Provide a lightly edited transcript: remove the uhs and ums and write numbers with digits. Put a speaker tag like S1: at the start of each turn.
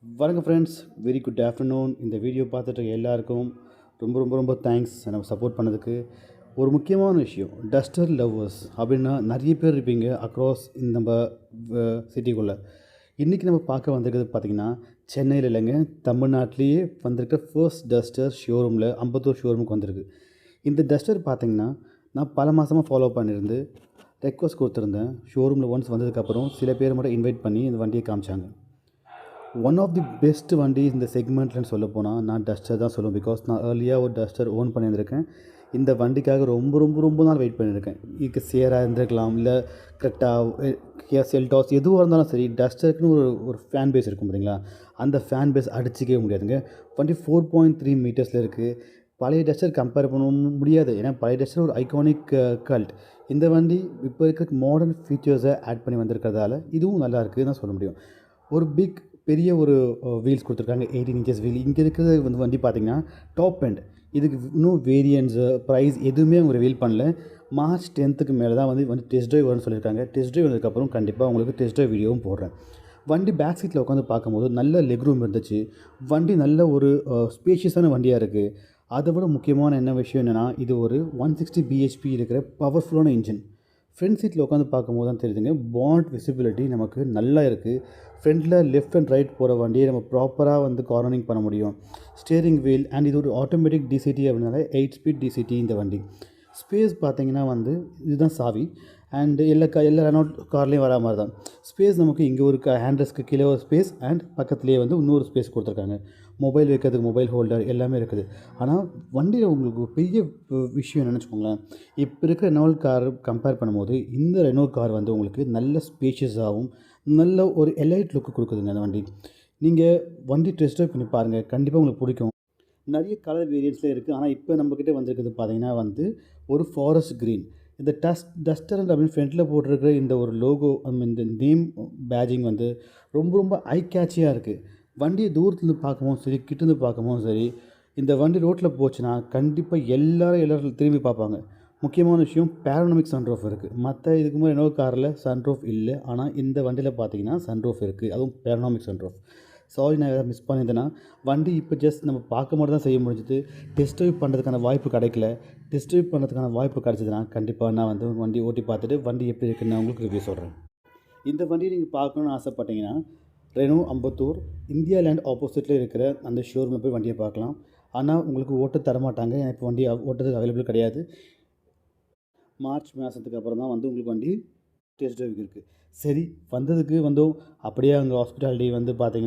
S1: வணக்கம் friends, very good afternoon. இந்த video பார்த்துட்டு இருக்க எல்லாருக்கும் ரொம்ப ரொம்ப ரொம்ப தேங்க்ஸ் நம்ம சப்போர்ட் பண்ணதுக்கு. ஒரு முக்கியமான விஷயம், டஸ்டர் லவ்வர்ஸ் அப்படின்னா நிறைய பேர் இருப்பீங்க அக்ராஸ் இந்த நம்ம சிட்டிக்குள்ளே. இன்றைக்கி நம்ம பார்க்க வந்திருக்கிறது பார்த்திங்கன்னா சென்னையில் இல்லைங்க, தமிழ்நாட்டிலேயே வந்திருக்க ஃபர்ஸ்ட் டஸ்டர் ஷோரூமில் அம்பத்தூர் ஷோரூமுக்கு வந்திருக்கு. இந்த டஸ்டர் பார்த்திங்கன்னா நான் பல மாதமாக ஃபாலோ பண்ணியிருந்து ரெக்வஸ்ட் கொடுத்துருந்தேன். ஷோரூமில் ஒன்ஸ் வந்ததுக்கப்புறம் சில பேர் மட்டும் இன்வைட் பண்ணி இந்த வண்டியை காமிச்சாங்க. ஒன் ஆஃப் தி பெஸ்ட் வண்டி இந்த செக்மெண்ட்லன்னு சொல்ல போனால் நான் டஸ்டர் தான் சொல்லுவேன். பிகாஸ் நான் ஏர்லியாக ஒரு டஸ்டர் ஓன் பண்ணியிருந்திருக்கேன். இந்த வண்டிக்காக ரொம்ப ரொம்ப ரொம்ப நாள் வெயிட் பண்ணியிருக்கேன். இதுக்கு சேராக இருந்திருக்கலாம், இல்லை கரெக்டாக கியா செல்டாஸ் எதுவாக இருந்தாலும் சரி, டஸ்டருக்குன்னு ஒரு ஒரு ஃபேன் பேஸ் இருக்கும் பார்த்தீங்களா, அந்த ஃபேன் பேஸ் அடிச்சிக்கவே முடியாதுங்க. வண்டி 4.3 மீட்டர்ஸில் இருக்குது. பழைய டஸ்டர் கம்பேர் பண்ண முடியாது. ஏன்னா பழைய டஸ்டர் ஒரு ஐகானிக் கல்ட். இந்த வண்டி இப்போ இருக்க மாடர்ன் ஃபீச்சர்ஸை ஆட் பண்ணி வந்திருக்கிறதால இதுவும் நல்லா இருக்குதுன்னு தான் சொல்ல முடியும். ஒரு பெரிய ஒரு வீல்ஸ் கொடுத்துருக்காங்க, 18 இன்ச்சஸ் வீல். இங்கே இருக்கிறது வண்டி பார்த்திங்கன்னா டாப் எண்ட். இதுக்கு இன்னும் வேரியன்ட்ஸு ப்ரைஸ் எதுவுமே அவங்க ரிவீல் பண்ணல. மார்ச் 10க்கு மேலே தான் வந்து டெஸ்ட் ட்ரைவ் வரும்னு சொல்லியிருக்காங்க. டெஸ்ட் ட்ரைவ் வந்ததுக்கப்புறம் கண்டிப்பாக உங்களுக்கு டெஸ்ட் ட்ரைவ் வீடியோவும் போடுறேன். வண்டி பேக் சீட்டில் உட்காந்து பார்க்கும்போது நல்ல லெக் ரூம் இருந்துச்சு. வண்டி நல்ல ஒரு ஸ்பேஷியஸான வண்டியாக இருக்குது. அதை விட முக்கியமான என்ன விஷயம் என்னென்னா, இது ஒரு 160 பிஹெச்பி இருக்கிற பவர்ஃபுல்லான இன்ஜின். ஃப்ரண்ட் சீட்டில் உட்காந்து பார்க்கும்போது தான் தெரியுதுங்க, பாண்ட் விசிபிலிட்டி நமக்கு நல்லா இருக்குது. ஃப்ரண்ட்டில் லெஃப்ட் அண்ட் ரைட் போகிற வண்டியை நம்ம ப்ராப்பராக வந்து கார்னரிங் பண்ண முடியும். ஸ்டேரிங் வீல் அண்ட் இது ஒரு ஆட்டோமேட்டிக் டிசிடி அப்படின்னால 8 ஸ்பீட் டிசிடி இந்த வண்டி. ஸ்பேஸ் பார்த்தீங்கன்னா வந்து இதுதான் சாவி. அண்ட் எல்லா ரெனால்ட் கார்லேயும் வரா மாதிரி தான் ஸ்பேஸ். நமக்கு இங்கே ஒரு ஹேண்ட்ரஸ்க்கு கீழே ஒரு ஸ்பேஸ் அண்ட் பக்கத்துலேயே வந்து இன்னொரு ஸ்பேஸ் கொடுத்துருக்காங்க. மொபைல் வைக்கிறதுக்கு மொபைல் ஹோல்டர் எல்லாமே இருக்குது. ஆனால் வண்டியில் உங்களுக்கு ஒரு பெரிய விஷயம் என்னென்னு வச்சுக்கோங்களேன், இப்போ இருக்கிற ரெனால்ட் கார் கம்பேர் பண்ணும்போது இந்த ரெனால்ட் கார் வந்து உங்களுக்கு நல்ல ஸ்பேஷியஸாகவும் நல்ல ஒரு எலைட் லுக்கு கொடுக்குதுங்க அந்த வண்டி. நீங்கள் வண்டி டெஸ்ட் ட்ரைவ் பண்ணி பாருங்கள், கண்டிப்பாக உங்களுக்கு பிடிக்கும். நிறைய கலர் வேரியன்ட்ஸில் இருக்குது. ஆனால் இப்போ நம்மக்கிட்ட வந்திருக்கிறது பார்த்தீங்கன்னா வந்து ஒரு ஃபாரஸ்ட் க்ரீன். இந்த டஸ்டர் அப்படின்னு ஃப்ரண்ட்டில் போட்டிருக்கிற இந்த ஒரு லோகோ, இந்த நேம் பேஜிங் வந்து ரொம்ப ரொம்ப ஐ கேட்சியாக இருக்குது. வண்டியை தூரத்துலேருந்து பார்க்கும்போதும் சரி, கிட்டேருந்து பார்க்கும்போதும் சரி, இந்த வண்டி ரோட்டில் போச்சுன்னா கண்டிப்பாக எல்லாரும் திரும்பி பார்ப்பாங்க. முக்கியமான விஷயம், பேரனாமிக் சன்ரூஃப் இருக்குது. மற்ற இதுக்கு முன்னாடி இன்னொரு காரில் சன்ரூஃப் இல்லை. ஆனால் இந்த வண்டியில் பார்த்தீங்கன்னா சன்ரூஃப் இருக்குது, அதுவும் பேரனாமிக் சன்ரூஃப். சாரி, நான் எதாவது மிஸ் பண்ணியிருந்தேன்னா. வண்டி இப்போ ஜஸ்ட் நம்ம பார்க்க மட்டும் தான் செய்ய முடிஞ்சுது. டெஸ்ட் ட்ரைவ் பண்ணுறதுக்கான வாய்ப்பு கிடைக்கல. டெஸ்ட் ட்ரைவ் பண்ணுறதுக்கான வாய்ப்பு கிடச்சிதுன்னா கண்டிப்பாக நான் வந்து வண்டி ஓட்டி பார்த்துட்டு வண்டி எப்படி இருக்குன்னு நான் உங்களுக்கு ரிவ்யூ சொல்கிறேன். இந்த வண்டியை நீங்கள் பார்க்கணுன்னு ஆசைப்பட்டீங்கன்னா ரெனோ அம்பத்தூர் இந்தியா லேண்ட் ஆப்போசிட்டில் இருக்கிற அந்த ஷோரூமில் போய் வண்டியை பார்க்கலாம். ஆனால் உங்களுக்கு ஓட்ட தரமாட்டாங்க. இப்போ வண்டி ஓட்டுறதுக்கு அவைலபிள் கிடையாது. மார்ச் மாதத்துக்கு அப்புறம் தான் வந்து உங்களுக்கு வண்டி டெஸ்ட் ட்ரைவுக்கு இருக்குது. சரி, வந்ததுக்கு வந்தோம். அப்படியே அங்கே ஹாஸ்பிட்டாலிட்டி வந்து பார்த்தீங்கன்னா